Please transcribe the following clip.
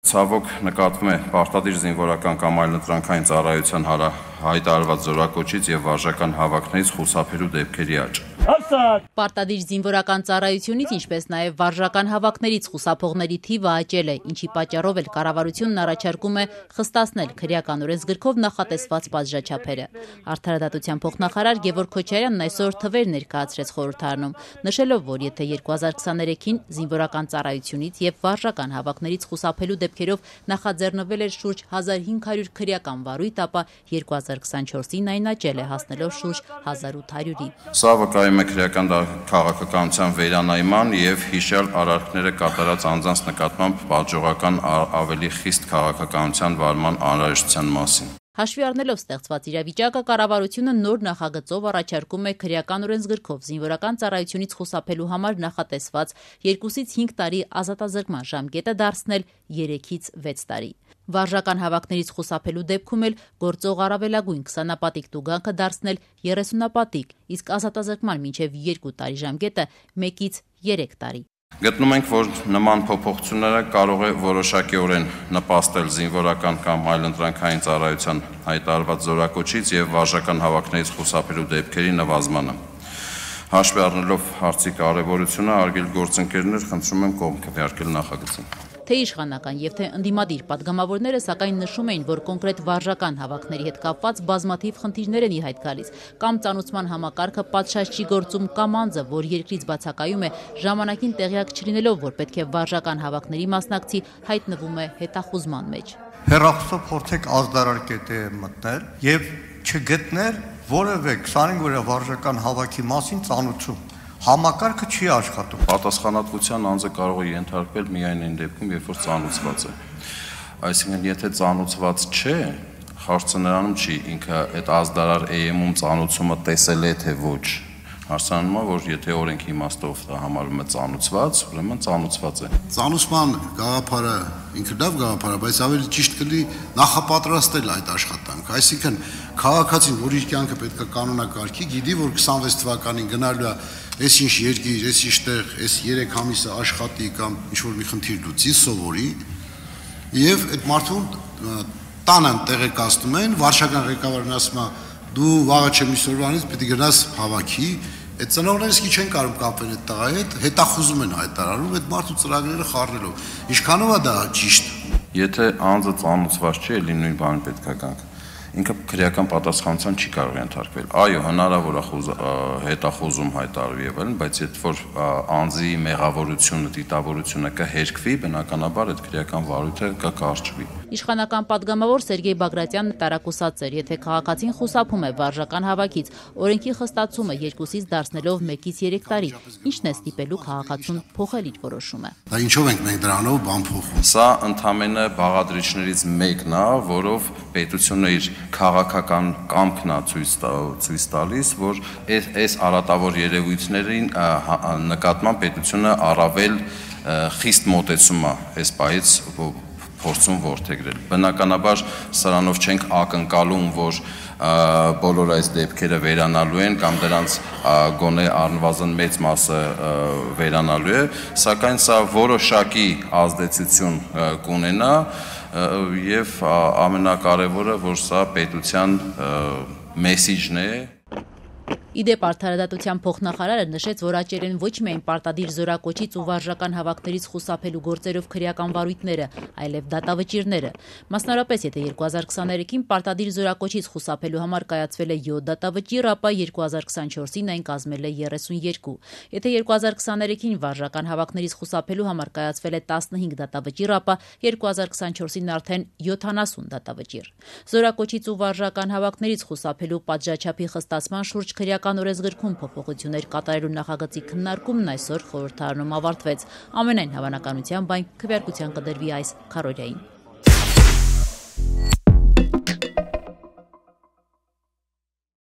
Ցավոք նկատվում է պարտադիր զինվորական կամ այլընտրանքային ծառայության հայտարարված զորակոչից եւ վարժական հավաքներից խուսափելու դեպքերի աճ։ Պարտադիր զինվորական ծառայությունից, ինչպես նաև վարժական հավաքներից խուսափողների թիվը աճել է, ինչի պատճառով էլ կառավարությունն առաջարկում է խստացնել քրեական օրենսգրքով նախատեսված պատժաչափերը։ Արդարադատության փոխնախարար Գևորգ Քոչարյանն այսօր թվեր ներկայացրեց խորհրդարանում, նշելով, որ եթե 2020-ին զինվորական ծառայությունից եւ վարժական հավաքներից խուսափելու դեպքերով նախաձեռնվել էր շուրջ 1500 քրեական վարույթ, ապա 2024-ին այն աճել է, հասնելով շուրջ 1800-ի։ Սա վկայում է քրեական քաղաքականության վերանայման եւ հիշյալ արարքները կատարած անձանց նկատմամբ պատժողական ավելի խիստ քաղաքականության վարման անհրաժեշտության մասին։ Հաշվի առնելով ստեղծված իրավիճակը, կառավարությունը նոր նախագծով առաջարկում է քրեական օրենսգրքով զինվորական ծառայությունից խուսափելու համար նախատեսված 2-ից 5 տարի ազատազրկման ժամկետը դարձնել 3-ից 6 տարի։ Վարժական հավաքներից խուսափելու դեպքում էլ գործող առավելագույն 20-ապատիկ տուգանքը դարձնել 30-ապատիկ, իսկ ազատազրկման մինչև 2 տարի ժամկետը 1-ից 3 տարի։ Գտնում ենք, որ նման փոփոխությունները կարող է որոշակիորեն նպաստել զինվորական կամ այլընտրանքային ծառայության հայտարարված զորակոչից եւ վարժական հավաքներից խուսափելու դեպքերի նվազմանը։ Հաշվի առնելով հարցի կարևորությունը, արգել գործընկերներ, խնդրում եմ կողմ քվեարկել նախագծին։ Թե իշխանական եւ թե ընդդիմադիր պատգամավորները սակայն նշում էին, որ կոնկրետ վարժական հավաքների հետ կապված բազմաթիվ խնդիրներ են ի հայտ գալիս, կամ ծանուցման համակարգը պատշաճ չի գործում, կամ անձը, որ երկրից բացակայում է, ժամանակին տեղյակ չլինելով, որ պետք է վարժական հավաքների մասնակցի, հայտնվում է հետախուզման մեջ։ Հեռախոսով փորձեք ազդարար կետի մտնել եւ չգտնել որևէ 25 օրյա վարժական հավաքի մասին ծանուցում։ Համակարգը չի աշխատում։ Պատասխանատվության անձը կարող է ենթարկվել միայն այն դեպքում, երբ որ ծանուցված է։ Այսինքն, եթե ծանուցված չէ, հարցը նրանում չի, ինքը այդ ազդարար EM-ում ծանուցումը տեսել է թե ոչ։ Հարցանում է, որ եթե օրենքի իմաստով դա համարվում է ծանուցված, ուրեմն ծանուցված է։ Ծանուցման գաղափարը ինքը լավ գաղափար է, բայց ավելի ճիշտ կլինի նախապատրաստել այդ աշխատանքը։ Այսինքն, քաղաքացին, որ իր կյանքը պետք է կանոնակարգի, գիտի, որ 26 թվականին գնալու է այս ինչ երկիր, այս ինչ տեղ, այս 3 ամիսը աշխատի կամ ինչ-որ մի խնդիր լուծի, սովորի, եւ այդ մարդուն տանը տեղեկացնում են, վարչական ղեկավարն ասում է, դու վաղը չեմ իսորվանից պիտի գնաս հավաքի, այդ ծնողները իսկի չեն կարող կապել այդ տղայի հետ, հետախուզում են հայտարարում այդ մարդու ծրագրերը խառնելով։ Ինչքանով է դա ճիշտ։ Եթե անձը ծանուցված չի, էլի նույն բանը պետք է գանք։ Ինքը քրեական պատասխանատվության չի կարող ենթարկվել։ Այո, հնարավոր է հետախուզում հայտարարվի եւ այլն, բայց երբ որ անձի մեղավորությունը, դիտավորությունը կհերկվի, բնականաբար այդ քրեական վարույթը կկարճվի։ Իշխանական պատգամավոր Սերգեյ Բագրատյանն տարակուսած էր, եթե քաղաքացին խուսափում է վարժական հավաքից, օրենքի խստացումը 2-ից դարձնելով 1-ից 3 տարի, ինչն է ստիպելու քաղաքացուն փոխել իր որոշումը։ Դա ինչով ենք մենք դրանով բան փոխում։ Սա ընդհանրապես բաղադրիչներից մեկն է, որով պետությունը իր քաղաքական կամքն է ցույց տալիս, որ այս արատավոր երևույթներին նկատմամբ պետությունը առավել խիստ մոտեցում է այս պահից փորձում որդեգրել։ Բնականաբար սրանով չենք ակնկալում, որ բոլոր այս դեպքերը վերանալու են կամ դրանց գոնե առնվազն մեծ մասը վերանալու է, սակայն սա որոշակի ազդեցություն կունենա եւ ամենակարևորը, որ սա պետության մեսիջն է։ Իդեպ արդարադատության փոխնախարարը նշեց, որ աճել են ոչ միայն պարտադիր զորակոչից ու վարժական հավաքներից խուսափելու գործերով քրեական վարույթները, այլև դատավճիռները։ Մասնավորապես, եթե 2023-ին պարտադիր զորակոչից խուսափելու համար կայացվել է 7 դատավճիռ, ապա 2024-ին այն կազմել է 32։ Եթե 2023-ին վարժական հավաքներից խուսափելու համար կայացվել է 15 դատավճիռ, ապա 2024-ին արդեն 70 դատավճիռ։ Զորակոչից ու վարժական հավաքներից խուսափելու պատժաչափի խստացման շուրջ քրեական օրենսգրքում փոփոխություններ կատարելու նախագծի քննարկումն այսօր խորհրդարանում ավարտվեց։ Ամենայն հավանականությամբ այն քվեարկության կդրվի այս քառօրյային։